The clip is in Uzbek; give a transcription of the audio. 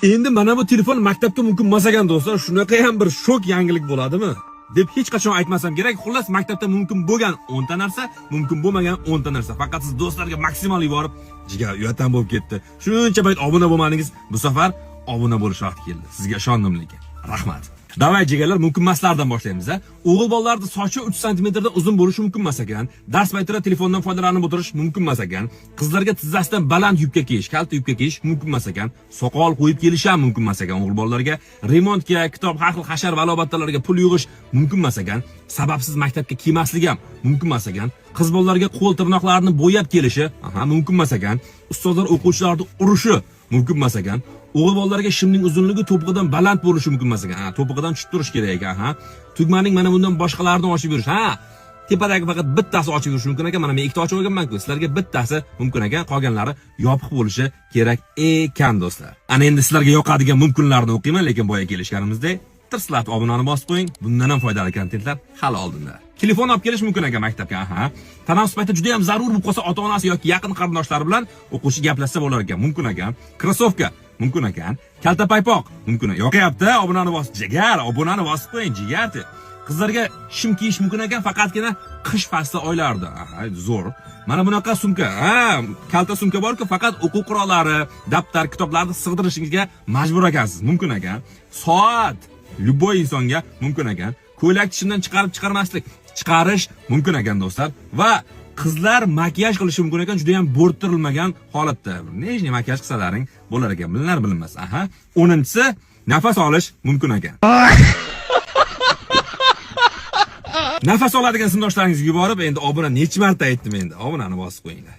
Endi mana bu telefon maktabga mumkin emas ekan do'stlar, shunaqa ham bir shok yangilik bo'ladimi deb hech qachon aytmasam kerak. Xullas, maktabda mumkin bo'lgan 10 ta narsa, mumkin bo'lmagan 10 ta narsa. Faqat siz do'stlarga maksimal yuborib, jigar uyatdan bo'lib ketdi. Shuncha payt obuna bo'lmadingiz, bu safar obuna bo'lish vaqti keldi. Sizga ishondim lekin. Rahmat. Davay jigarlar, mumkin emaslardan boshlaymiz. O'g'il bolalarda sochi 3 cm dan uzun bo'lishi mumkin emas ekan. Dars paytida telefondan foydalanib o'tirish mumkin emas ekan. Qizlarga tizzasidan baland yubka kiyish, kalta yubka kiyish mumkin emas ekan. Soqol qo'yib kelish ham mumkin emas ekan. O'g'il bolalarga remontga, kitob, har xil hashar va alobatlarga pul yig'ish mumkin emas ekan. Sababsiz maktabga kiymaslik ham mumkin emas ekan. Qiz bolalarga qo'l tirnoqlarini bo'yab kelishi mumkin emas ekan. Ustozlar o'quvchilarni urishi mumkin emas ekan. O'g'il bolalarga shimning uzunligi to'pig'idan baland bo'lishi mumkin emas ekan. To'pig'idan tushib turish kerak ekan. Tugmaning mana bundan boshqalarini ochib yurish. Tepadagi faqat bittasi ochib yurish mumkin ekan. Mana men ikkita ochib olganman-ku. Sizlarga bittasi mumkin ekan, qolganlari yopiq bo'lishi kerak ekan do'stlar. Ana endi sizlarga yoqadigan mumkinlarni o'qiyman, lekin boya kelishganimizdek tirslab obunani bosib qo'ying. Bundan ham foydali kontentlar hali oldinda. Telefon olib kelish mumkin ekan maktabga. Tanaffus payti juda ham zarur bo'lib qolsa, ota-onasi yoki yaqin qarindoshlari bilan o'quvchi gaplashsa bo'lar ekan. Mumkin ekan. Krossovka mumkin ekan. Kalta paypoq mumkin. Yoqyapti, obunani bosib jigar, obunani bosib qo'ying jigarti. Qizlarga shim kiyish mumkin ekan, faqatgina qish fasli oylarida. Zo'r. Mana bunaqa sumka, kalta sumka bor-ku, faqat o'quv qurollari, daftar, kitoblarni sig'dirishingizga majbur ekansiz. Mumkin ekan. Soat любой insonga mumkin ekan. Ko'ylak tishimdan chiqarmaslik, chiqarish mumkin ekan do'stlar. Va qizlar makiyaj qilishi mumkin ekan, juda ham bo'rttirilmagan holatda. Nechta makiyaj qilsalaring bo'lar ekan, bilinmas. 10-si nafas olish mumkin ekan. Nafas oladigan sinfdoshlaringizga yuborib, endi obuna necha marta aytdim endi. Obunani bosib qo'yinglar.